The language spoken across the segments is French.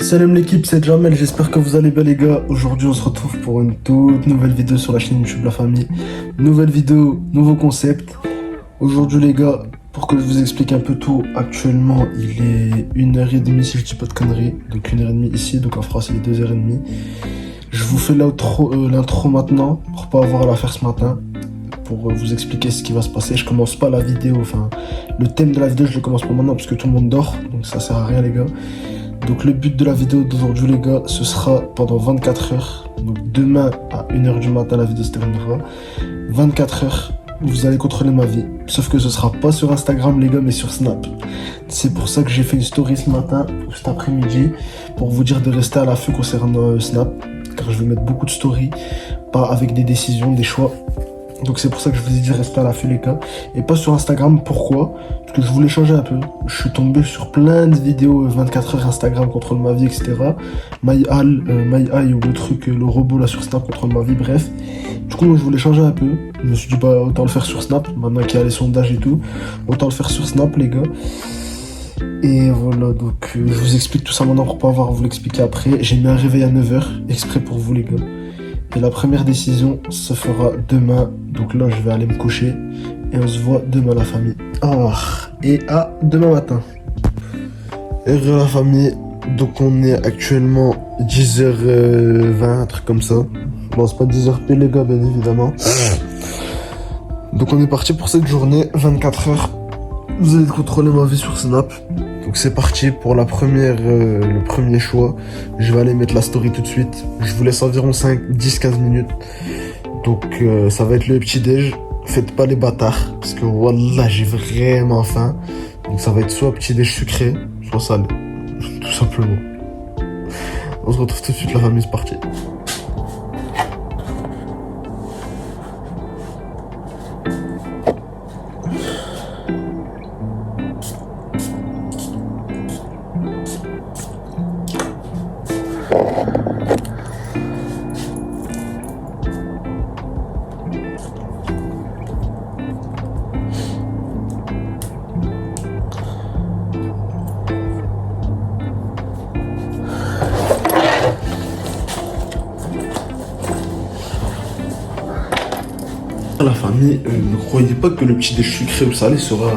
Salut l'équipe, c'est Jamel, j'espère que vous allez bien les gars. Aujourd'hui on se retrouve pour une toute nouvelle vidéo sur la chaîne YouTube La Famille. Nouvelle vidéo, nouveau concept. Aujourd'hui les gars, pour que je vous explique un peu tout, actuellement il est 1h30 si je dis pas de conneries. Donc 1h30 ici, donc en France il est 2h30. Je vous fais l'intro maintenant, pour pas avoir à la faire ce matin. Pour vous expliquer ce qui va se passer. Je commence pas la vidéo, enfin le thème de la vidéo je le commence pas maintenant parce que tout le monde dort. Donc ça sert à rien les gars. Donc le but de la vidéo d'aujourd'hui les gars, ce sera pendant 24 heures. Donc demain à 1h du matin la vidéo se terminera. 24 heures, vous allez contrôler ma vie. Sauf que ce sera pas sur Instagram les gars, mais sur Snap. C'est pour ça que j'ai fait une story ce matin, ou cet après-midi, pour vous dire de rester à l'affût concernant Snap. Car je vais mettre beaucoup de stories, pas avec des décisions, des choix. Donc c'est pour ça que je vous ai dit rester à l'affût les gars. Et pas sur Instagram, pourquoi? Parce que je voulais changer un peu. Je suis tombé sur plein de vidéos 24 heures Instagram contrôle ma vie, etc. My Eye ou le truc, le robot là sur Snap contrôle ma vie, bref. Du coup moi je voulais changer un peu. Je me suis dit bah autant le faire sur Snap, maintenant qu'il y a les sondages et tout. Autant le faire sur Snap les gars. Et voilà, donc je vous explique tout ça maintenant pour pas avoir à vous l'expliquer après. J'ai mis un réveil à 9h, exprès pour vous les gars. Et la première décision se fera demain. Donc là, je vais aller me coucher. Et on se voit demain, la famille. Et à demain matin. Et la famille. Donc on est actuellement 10h20, un truc comme ça. Bon, c'est pas 10h pile les gars, bien évidemment. Donc on est parti pour cette journée, 24 heures. Vous allez contrôler ma vie sur Snap. Donc c'est parti pour le premier choix. Je vais aller mettre la story tout de suite. Je vous laisse environ 10-15 minutes. Donc ça va être le petit déj. Faites pas les bâtards. Parce que voilà, j'ai vraiment faim. Donc ça va être soit petit déj sucré, soit salé. Tout simplement. On se retrouve tout de suite la famille, c'est parti. La famille, ne croyez pas que le petit déj sucré ou salé sera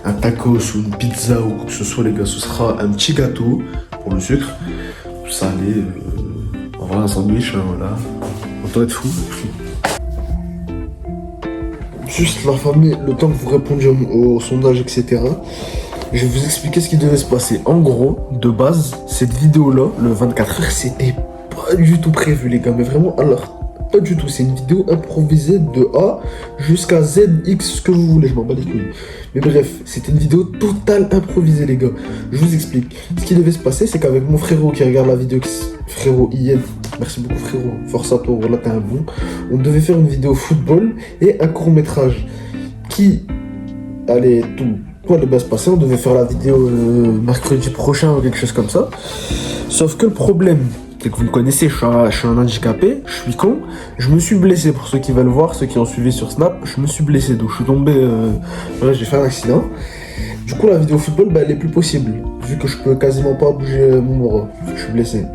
un tacos ou une pizza ou quoi que ce soit les gars, ce sera un petit gâteau pour le sucre, salé, voilà un sandwich, voilà, autant être fou. Juste la famille, le temps que vous répondiez au sondage etc, je vais vous expliquer ce qui devait se passer. En gros, de base, cette vidéo là, le 24 heures, c'était pas du tout prévu les gars, mais vraiment alors. Pas du tout, c'est une vidéo improvisée de A jusqu'à Z, X, ce que vous voulez, je m'en bats les couilles. Mais bref, c'était une vidéo totale improvisée les gars. Je vous explique. Ce qui devait se passer, c'est qu'avec mon frérot qui regarde la vidéo, frérot Ied, merci beaucoup frérot, force à toi, voilà t'es un bon. On devait faire une vidéo football et un court métrage qui allait tout allait bien se passer. On devait faire la vidéo mercredi prochain ou quelque chose comme ça. Sauf que le problème, c'est que vous me connaissez, je suis un handicapé, je suis con, je me suis blessé pour ceux qui veulent voir, ceux qui ont suivi sur Snap, je me suis blessé, donc je suis tombé, j'ai fait un accident. Du coup la vidéo football, elle est plus possible, vu que je peux quasiment pas bouger mon bras, vu que je suis blessé.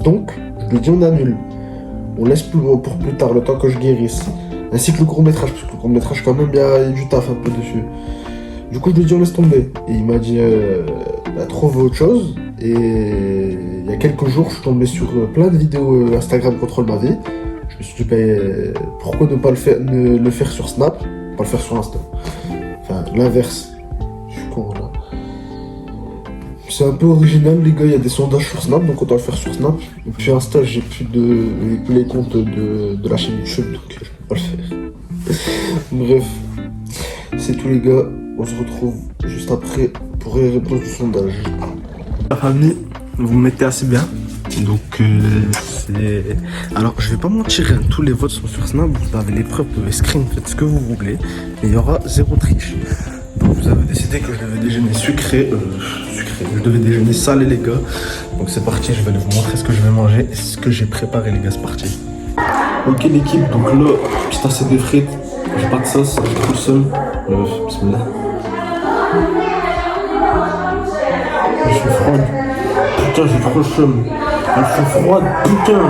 Donc, je lui dis on annule, on laisse pour plus tard, le temps que je guérisse. Ainsi que le court métrage, parce que le court métrage quand même, il y a du taf un peu dessus. Du coup je lui dis on laisse tomber, et il m'a dit trouve autre chose. Et il y a quelques jours, je suis tombé sur plein de vidéos Instagram contrôle ma vie. Je me suis dit, pourquoi ne pas le faire sur Snap, pas le faire sur Insta. Enfin, l'inverse. Je suis con là. C'est un peu original les gars, il y a des sondages sur Snap, donc autant le faire sur Snap. Et puis Insta, j'ai plus les comptes de la chaîne YouTube, donc je peux pas le faire. Bref, c'est tout les gars. On se retrouve juste après pour les réponses du sondage. La famille, vous me mettez assez bien. Donc c'est... Alors je vais pas mentir, hein, tous les votes sont sur Snap, vous avez les preuves, vous pouvez screen, faites ce que vous voulez. Mais il y aura zéro triche. Donc vous avez décidé que je devais déjeuner sucré. Je devais déjeuner salé les gars. Donc c'est parti, je vais vous montrer ce que je vais manger et ce que j'ai préparé les gars, c'est parti. Ok l'équipe, donc là, petite assiette de frites. J'ai pas de sauce, j'ai tout le seul. Bismillah. Je suis froid. Putain, j'ai trop le seum. Elles sont froides, putain.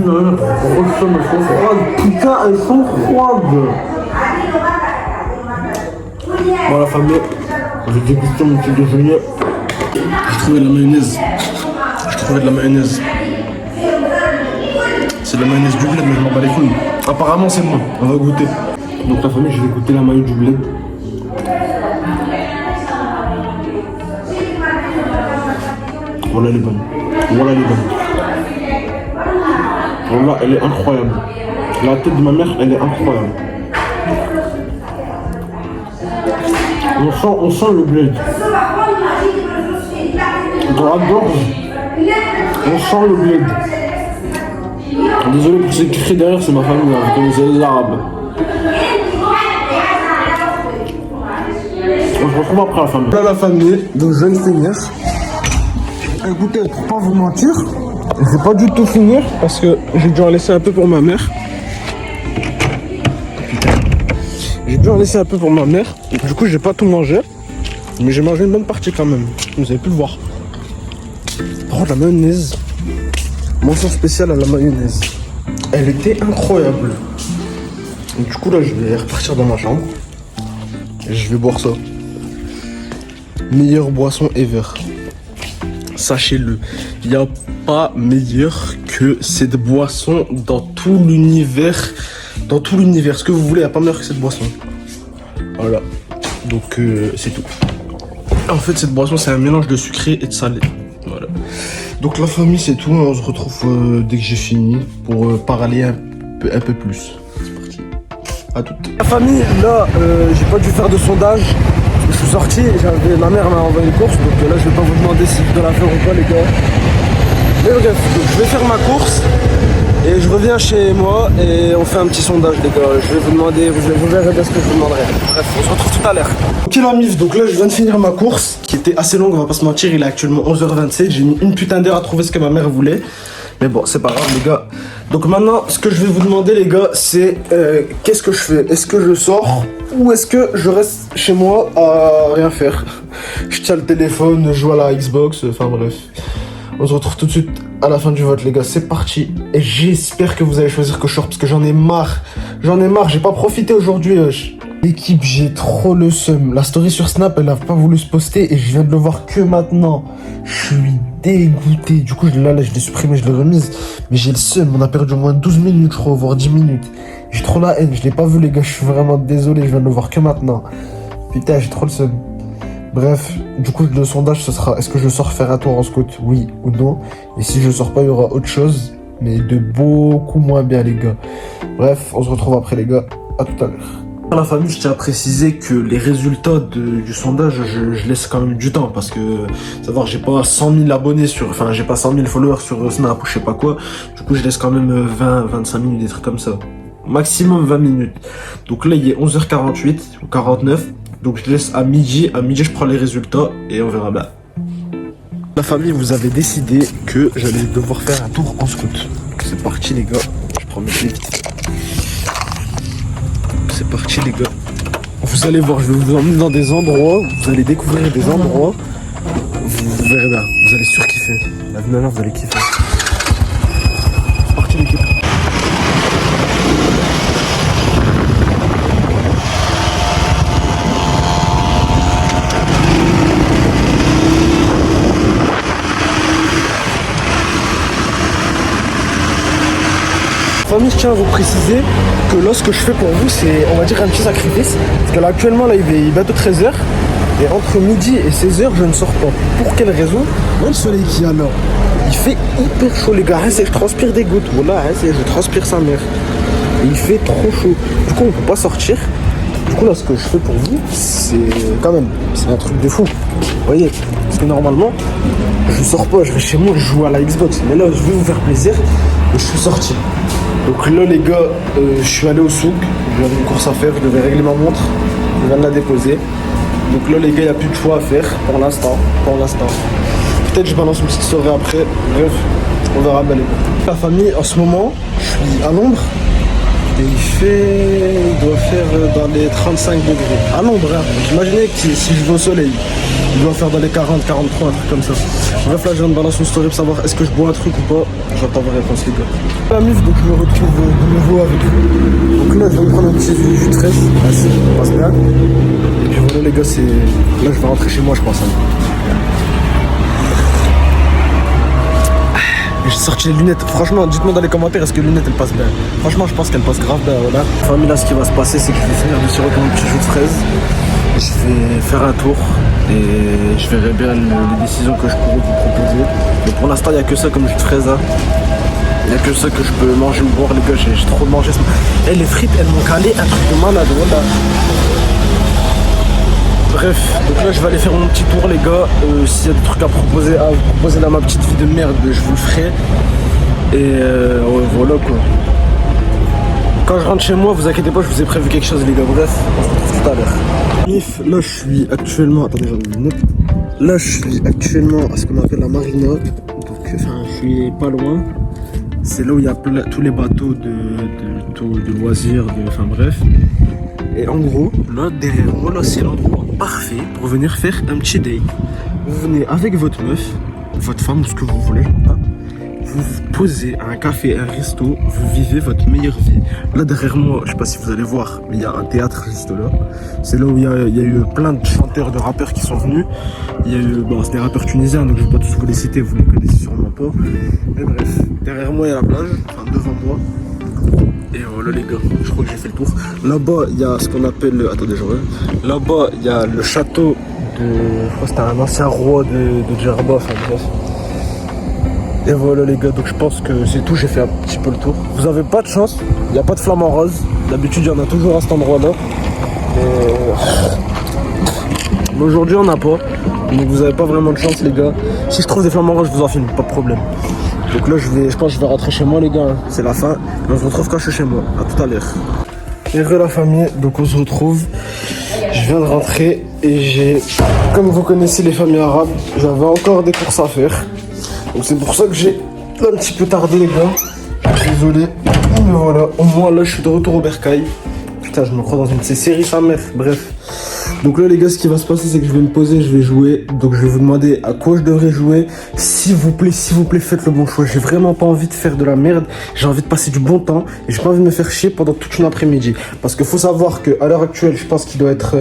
Trop le seum, elles sont froides. Putain, elles sont froides. Bon, la famille, j'ai dégusté mon petit déjeuner. J'ai trouvé de la mayonnaise. C'est de la mayonnaise du bled, mais je m'en bats les couilles. Apparemment, c'est bon. On va goûter. Donc, la famille, je vais goûter la mayonnaise du bled. Voilà, elle est bonne. Voilà, elle est incroyable. La tête de ma mère, elle est incroyable. On sent le bled. Dans la gorge, on sent le bled. Désolé pour ceux qui crient derrière, c'est ma famille, hein. Vous connaissez les Arabes. On se retrouve après la famille. Là, la famille, donc je viens de finir. Écoutez, pour pas vous mentir, je vais pas du tout finir parce que j'ai dû en laisser un peu pour ma mère. Du coup, j'ai pas tout mangé. Mais j'ai mangé une bonne partie quand même. Vous avez pu le voir. Par contre, la mayonnaise. Mention spéciale à la mayonnaise. Elle était incroyable. Donc, du coup, là, je vais repartir dans ma chambre. Et je vais boire ça. Meilleure boisson ever. Sachez-le. Il n'y a pas meilleur que cette boisson dans tout l'univers. Dans tout l'univers. Ce que vous voulez, il n'y a pas meilleur que cette boisson. Voilà. Donc, c'est tout. En fait, cette boisson, c'est un mélange de sucré et de salé. Voilà. Donc, la famille, c'est tout. On se retrouve dès que j'ai fini pour parler un peu plus. C'est parti. À toutes. La famille, là, j'ai pas dû faire de sondage. Je suis sorti, ma mère m'a envoyé une course. Donc là, je vais pas vous demander si je dois la faire ou pas, les gars. Mais bref, donc, je vais faire ma course. Et je reviens chez moi et on fait un petit sondage, les gars. Je vais vous demander, vous verrez bien ce que je vous demanderai. Bref, on se retrouve tout à l'heure. Ok la mif, donc là je viens de finir ma course qui était assez longue, on va pas se mentir. Il est actuellement 11h27. J'ai mis une putain d'heure à trouver ce que ma mère voulait. Mais bon, c'est pas grave, les gars. Donc maintenant, ce que je vais vous demander, les gars, c'est qu'est-ce que je fais? Est-ce que je sors ou est-ce que je reste chez moi à rien faire? Je tiens le téléphone, je joue à la Xbox, enfin bref. On se retrouve tout de suite à la fin du vote, les gars. C'est parti. Et j'espère que vous allez choisir que je sors parce que j'en ai marre. J'ai pas profité aujourd'hui. L'équipe, j'ai trop le seum. La story sur Snap, elle a pas voulu se poster et je viens de le voir que maintenant. Je suis dégoûté. Du coup, je l'ai supprimé, je l'ai remise. Mais j'ai le seum. On a perdu au moins 12 minutes, je crois, voire 10 minutes. J'ai trop la haine. Je l'ai pas vu, les gars. Je suis vraiment désolé. Je viens de le voir que maintenant. Putain, j'ai trop le seum. Bref, du coup, le sondage, ce sera est-ce que je sors faire un tour en scout, oui ou non? Et si je sors pas, il y aura autre chose, mais de beaucoup moins bien, les gars. Bref, on se retrouve après, les gars. À tout à l'heure. La famille, je tiens à préciser que les résultats du sondage, je laisse quand même du temps parce que, savoir, j'ai pas 100 000 abonnés j'ai pas 100 000 followers sur Snap ou je sais pas quoi. Du coup, je laisse quand même 20-25 minutes, des trucs comme ça. Maximum 20 minutes. Donc là, il est 11h48 ou 49. Donc je laisse à midi. À midi, je prends les résultats et on verra bien. La famille, vous avez décidé que j'allais devoir faire un tour en scout. C'est parti, les gars. Je prends mes clés vite. C'est parti, les gars. Vous allez voir, je vais vous emmener dans des endroits. Vous allez découvrir des endroits. Vous verrez bien. Vous allez surkiffer. La vie vous allez kiffer. C'est parti, l'équipe. Famille, je tiens à vous préciser que là, ce que je fais pour vous, c'est, on va dire, un petit sacrifice. Parce que là, actuellement, là, il est bientôt 13h. Et entre midi et 16h, je ne sors pas. Pour quelle raison? Moi, le soleil qui a là, il fait hyper chaud, les gars. Je transpire des gouttes. Voilà, je transpire sa mère. Et il fait trop chaud. Du coup, on peut pas sortir. Du coup, là, ce que je fais pour vous, c'est quand même, c'est un truc de fou. Vous voyez? Parce que normalement, je sors pas, je vais chez moi, je joue à la Xbox. Mais là, je vais vous faire plaisir et je suis sorti. Donc là, les gars, je suis allé au souk. J'avais une course à faire, je devais régler ma montre. Je viens de la déposer. Donc là, les gars, il n'y a plus de choix à faire pour l'instant. Peut-être je balance une petite soirée après. Bref, on verra bien, les gars. La famille, en ce moment, je suis à l'ombre. Et il doit faire dans les 35 degrés. À l'ombre, hein. Donc imaginez que si je vais au soleil, il doit faire dans les 40, 43, un truc comme ça. Bref, là, je viens de balancer une story pour savoir est-ce que je bois un truc ou pas. J'attends vos réponses, les gars. La mif, donc je me retrouve de nouveau avec vous. Donc là, je vais me prendre un petit jus de fraise. Ah, si, ça passe bien. Et puis voilà, les gars, c'est. Là, je vais rentrer chez moi, je pense. Hein. J'ai sorti les lunettes. Franchement, dites-moi dans les commentaires, est-ce que les lunettes elles passent bien? Franchement, je pense qu'elles passent grave bien. Voilà. Famille, là, ce qui va se passer, c'est que je vais finir de siroter mon petit jus de fraise. Je vais faire un tour et je verrai bien les décisions que je pourrais vous proposer. Mais pour l'instant, il n'y a que ça comme jus de fraise. Hein. Il n'y a que ça que je peux manger ou boire, les gars. J'ai trop mangé. Et les frites, elles m'ont calé un truc de malade. Voilà. Bref, donc là je vais aller faire mon petit tour les gars, s'il y a des trucs à vous proposer dans ma petite vie de merde, je vous le ferai. Et ouais, voilà quoi. Quand je rentre chez moi, vous inquiétez pas, je vous ai prévu quelque chose les gars, bref, on se retrouve tout à l'heure. Mif, là je suis actuellement, attendez j'ai une note. Là je suis actuellement à ce qu'on appelle la marina, donc enfin je suis pas loin. C'est là où il y a tous les bateaux de loisirs, enfin bref. Et en gros, là derrière moi, là c'est l'endroit parfait pour venir faire un petit date. Vous venez avec votre meuf, votre femme, ce que vous voulez, vous vous posez à un café, un resto, vous vivez votre meilleure vie. Là derrière moi, je sais pas si vous allez voir, mais il y a un théâtre juste là. C'est là où il y a eu plein de chanteurs, de rappeurs qui sont venus. Il y a eu, bon c'est des rappeurs tunisiens, donc je vais pas tous vous les citer, vous les connaissez sûrement pas. Mais bref, derrière moi il y a la plage, enfin devant moi. Et voilà les gars, je crois que j'ai fait le tour. Là-bas, il y a ce qu'on appelle... Attendez, je reviens. Là-bas, il y a le château de... Je crois que c'était un ancien roi de Djerba, enfin bref. Et voilà les gars, donc je pense que c'est tout, j'ai fait un petit peu le tour. Vous avez pas de chance, il n'y a pas de flamant rose. D'habitude, il y en a toujours à cet endroit-là. Mais aujourd'hui, on n'a pas. Donc vous avez pas vraiment de chance les gars. Si je trouve des flamants roses, je vous en filme, pas de problème. Donc là, je pense que je vais rentrer chez moi les gars, c'est la fin. Et on se retrouve quand je suis chez moi, à tout à l'heure. Et re la famille, donc on se retrouve. Je viens de rentrer et j'ai, comme vous connaissez les familles arabes, j'avais encore des courses à faire. Donc c'est pour ça que j'ai un petit peu tardé les gars. Désolé, mais voilà, au moins là je suis de retour au bercail. Putain, je me crois dans une de ces séries sa mère, bref. Donc là les gars, ce qui va se passer c'est que je vais me poser, je vais jouer. Donc je vais vous demander à quoi je devrais jouer. S'il vous plaît, faites le bon choix. J'ai vraiment pas envie de faire de la merde. J'ai envie de passer du bon temps. Et j'ai pas envie de me faire chier pendant toute une après-midi. Parce qu'il faut savoir qu'à l'heure actuelle, je pense qu'il doit être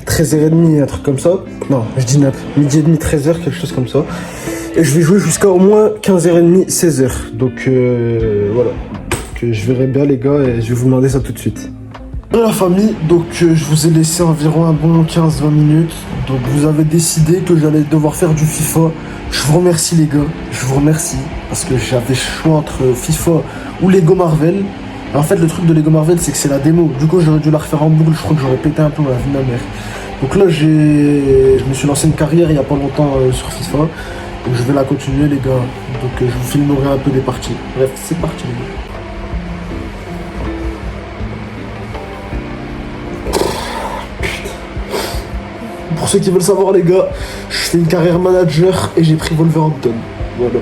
13h30, un truc comme ça. Non, je dis neuf, midi et demi, 13h, quelque chose comme ça. Et je vais jouer jusqu'à au moins 15h30, 16h. Donc voilà. Donc, je verrai bien les gars et je vais vous demander ça tout de suite. La famille, donc je vous ai laissé environ un bon 15-20 minutes. Donc vous avez décidé que j'allais devoir faire du FIFA. Je vous remercie les gars, je vous remercie. Parce que j'avais le choix entre FIFA ou Lego Marvel. Et en fait le truc de Lego Marvel c'est que c'est la démo. Du coup j'aurais dû la refaire en boucle, je crois que j'aurais pété un peu la vie de ma mère. Donc là je me suis lancé une carrière il n'y a pas longtemps sur FIFA. Donc je vais la continuer les gars. Donc je vous filmerai un peu des parties. Bref, c'est parti les gars. Pour ceux qui veulent savoir les gars, je fais une carrière manager et j'ai pris Wolverhampton. Voilà.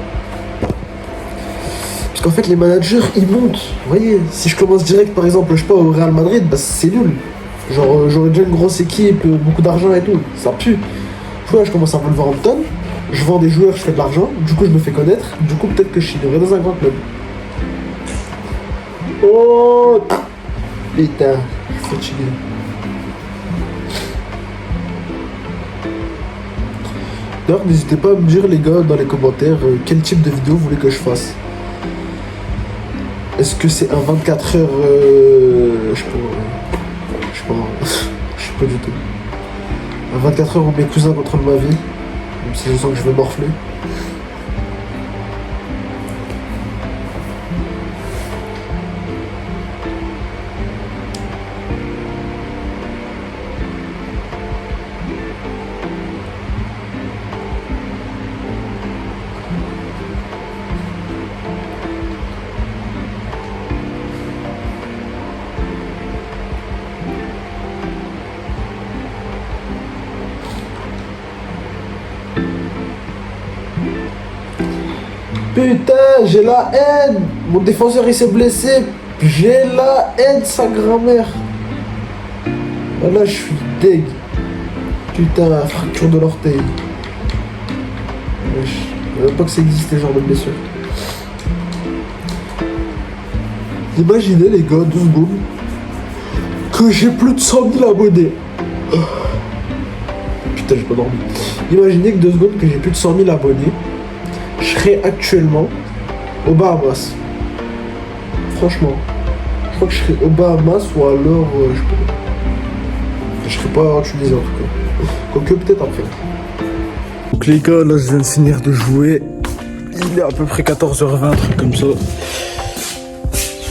Parce qu'en fait les managers ils montent. Vous voyez, si je commence direct par exemple, je sais pas, au Real Madrid, bah c'est nul. Genre j'aurais déjà une grosse équipe, beaucoup d'argent et tout. Ça pue. Tu vois, je commence à Wolverhampton, je vends des joueurs, je fais de l'argent, du coup je me fais connaître, du coup peut-être que je signerai dans un grand club. Oh putain, fatigué. D'ailleurs, n'hésitez pas à me dire les gars dans les commentaires quel type de vidéo vous voulez que je fasse. Est-ce que c'est un 24 heures je sais pas du tout. Un 24 heures où mes cousins contrôlent ma vie, même si je sens que je vais morfler. Putain, j'ai la haine. Mon défenseur il s'est blessé. J'ai la haine, sa grand-mère. Là, je suis deg. Putain, fracture de l'orteil. Je savais pas que ça existait, ce genre de blessure. Imaginez, les gars, 2 secondes, que j'ai plus de 100 000 abonnés. Putain, j'ai pas dormi. Imaginez que 2 secondes que j'ai plus de 100 000 abonnés. Je serais actuellement aux Bahamas. Franchement. Je crois que je serais aux Bahamas ou alors... je serais pas en Tunisie en tout cas. Quoique peut-être en fait. Donc les gars, là je viens de finir de jouer. Il est à peu près 14h20, un truc comme ça.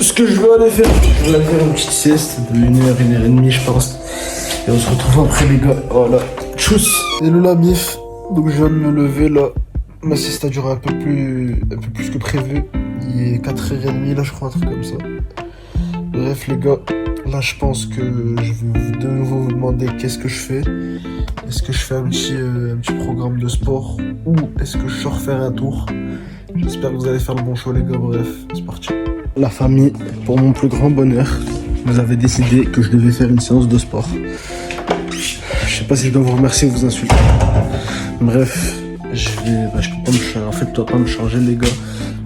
Ce que je vais aller faire, je vais aller faire une petite sieste de 1h, 1h30 je pense. Et on se retrouve après les gars. Voilà. Tchuss. Hello la mif. Donc je viens de me lever là. Ma sieste a duré un peu plus que prévu. Il est 4h30 là je crois, un truc comme ça. Bref les gars, là je pense que je vais de nouveau vous demander qu'est-ce que je fais. Est-ce que je fais un petit programme de sport ou est-ce que je sors faire un tour? J'espère que vous allez faire le bon choix les gars, bref, c'est parti. La famille, pour mon plus grand bonheur, vous avez décidé que je devais faire une séance de sport. Je sais pas si je dois vous remercier ou vous insulter. Bref, je peux pas me changer. En fait, je dois pas me changer les gars.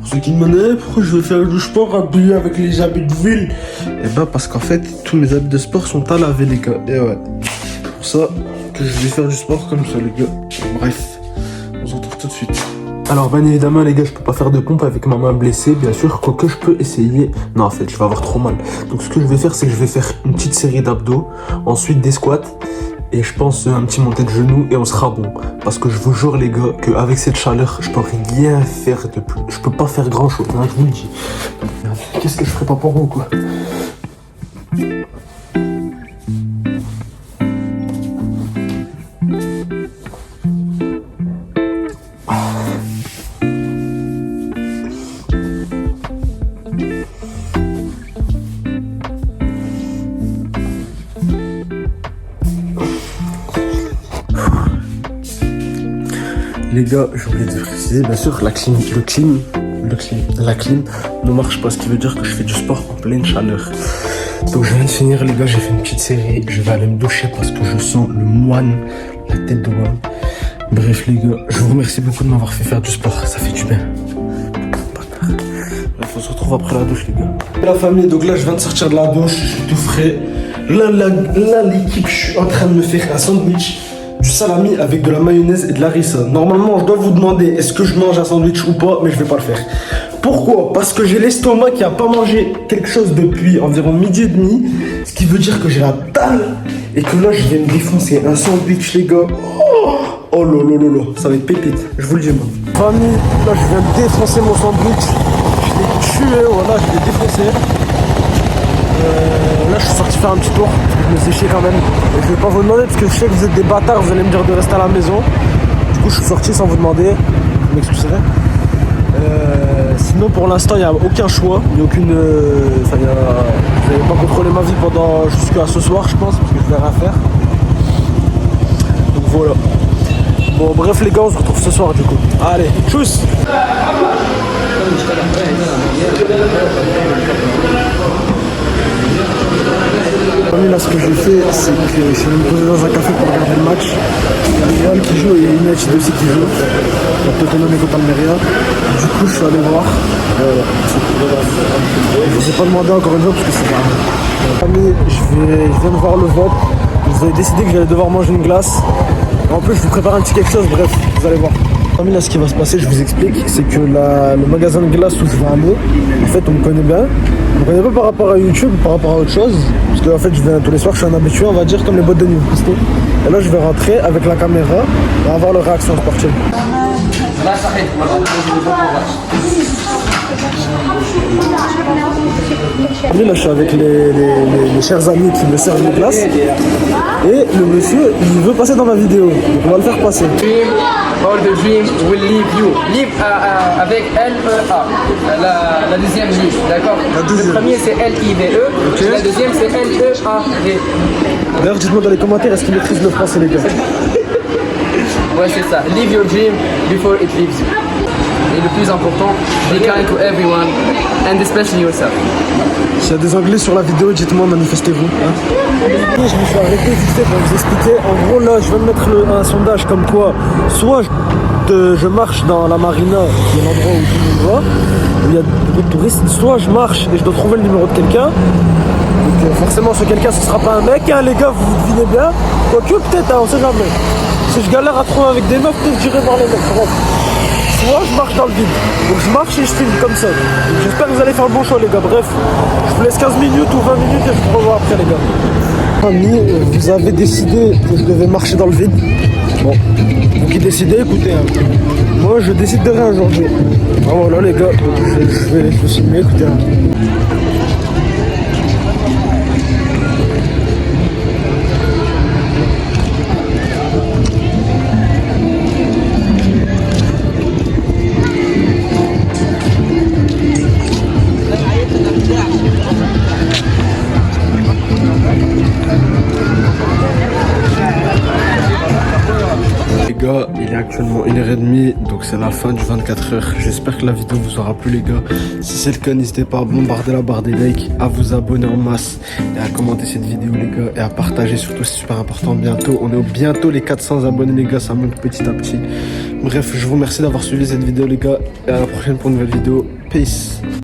Pour ceux qui me demandent pourquoi je vais faire du sport habillé avec les habits de ville. Et bah parce qu'en fait, tous mes habits de sport sont à laver les gars. Et ouais, c'est pour ça que je vais faire du sport comme ça les gars. Bref, on se retrouve tout de suite. Alors bien évidemment les gars, je peux pas faire de pompe avec ma main blessée, bien sûr, quoique je peux essayer. Non en fait, je vais avoir trop mal. Donc ce que je vais faire, c'est que je vais faire une petite série d'abdos, ensuite des squats, et je pense un petit monté de genoux, et on sera bon. Parce que je vous jure les gars, qu'avec cette chaleur, je peux rien faire de plus. Je peux pas faire grand chose, hein, je vous le dis. Qu'est-ce que je ferais pas pour vous quoi? Les gars, j'ai oublié de préciser, bien sûr, la clim ne marche pas, ce qui veut dire que je fais du sport en pleine chaleur. Donc je viens de finir les gars, j'ai fait une petite série, je vais aller me doucher parce que je sens le moine, la tête de moine. Bref les gars, je vous remercie beaucoup de m'avoir fait faire du sport, ça fait du bien. Bref, on se retrouve après la douche les gars. La famille, donc là je viens de sortir de la douche, je suis tout frais. Là l'équipe, je suis en train de me faire un sandwich. Du salami avec de la mayonnaise et de la harissa. Normalement, je dois vous demander est-ce que je mange un sandwich ou pas, mais je vais pas le faire. Pourquoi? Parce que j'ai l'estomac qui a pas mangé quelque chose depuis environ midi et demi, ce qui veut dire que j'ai la dalle et que là, je vais me défoncer un sandwich, les gars. Oh là là là là, ça va être pépite, je vous le dis moi. Famille, là, je viens de défoncer mon sandwich. Je l'ai tué, voilà, je l'ai défoncé. Là je suis sorti faire un petit tour, je me suis séché quand même. Et je vais pas vous demander parce que je sais que vous êtes des bâtards, vous allez me dire de rester à la maison. Du coup je suis sorti sans vous demander, vous m'excuserez. Sinon pour l'instant il n'y a aucun choix, il n'y a aucune... vous n'allez pas contrôler ma vie pendant jusqu'à ce soir je pense, parce que je vais rien faire. Donc voilà. Bon bref les gars, on se retrouve ce soir du coup. Allez, tchuss. Là ce que j'ai fait, c'est que je suis venu me poser dans un café pour regarder le match. Il y a le Real qui joue et United aussi qui joue. Donc Tottenham et contre Almeria. Du coup je suis allé voir. Je vous ai pas demandé encore une fois parce que c'est pas... Je viens de voir le vote. Vous avez décidé que j'allais devoir manger une glace. En plus je vous prépare un petit quelque chose, bref, vous allez voir. Là ce qui va se passer, je vous explique, c'est que le magasin de glace où je vais aller, en fait on me connaît bien. On me connaît pas par rapport à YouTube, par rapport à autre chose. Parce que en fait je viens tous les soirs, je suis un habitué, on va dire, comme les boîtes de nuit. Et là je vais rentrer avec la caméra et avoir leur réaction sportive. Là je suis avec les chers amis qui me servent une glace. Et le monsieur, il veut passer dans ma vidéo. Donc on va le faire passer. All the dream will leave you. Live avec L-E-A. La deuxième live, d'accord? Le premier c'est L-I-V-E. Okay. La deuxième c'est L-E-A-V. D'ailleurs, dites-moi dans les commentaires, est-ce qu'ils maîtrisent le français, les gars? Ouais, c'est ça. Live your dream before it leaves you. Et le plus important, be kind to everyone, and especially yourself. S'il y a des Anglais sur la vidéo, dites-moi, manifestez-vous. Hein. Je me suis arrêté vite fait pour vous expliquer. En gros, là, je viens de mettre un sondage comme quoi, soit je marche dans la marina, qui est l'endroit où tout le monde va, où il y a beaucoup de touristes, soit je marche et je dois trouver le numéro de quelqu'un. Donc forcément, ce quelqu'un, ce sera pas un mec, hein, les gars, vous devinez bien. Quoique, peut-être, hein, on sait jamais. Si je galère à trouver avec des meufs, peut-être j'irai voir les mecs. Bref. Soit je marche dans le vide. Donc je marche et je filme comme ça. Donc, j'espère que vous allez faire le bon choix, les gars. Bref, je vous laisse 15 minutes ou 20 minutes et je vous revois après, les gars. Amis, vous avez décidé que je devais marcher dans le vide. Bon, vous qui décidez, écoutez. Hein. Moi, je décide de rien aujourd'hui. Ah voilà, les gars, je vais filmer, écoutez. Hein. Les gars, il est actuellement 1h30, donc c'est la fin du 24h. J'espère que la vidéo vous aura plu, les gars. Si c'est le cas, n'hésitez pas à bombarder la barre des likes, à vous abonner en masse et à commenter cette vidéo, les gars, et à partager, surtout, c'est super important. Bientôt, on est bientôt les 400 abonnés, les gars, ça monte petit à petit. Bref, je vous remercie d'avoir suivi cette vidéo, les gars, et à la prochaine pour une nouvelle vidéo. Peace.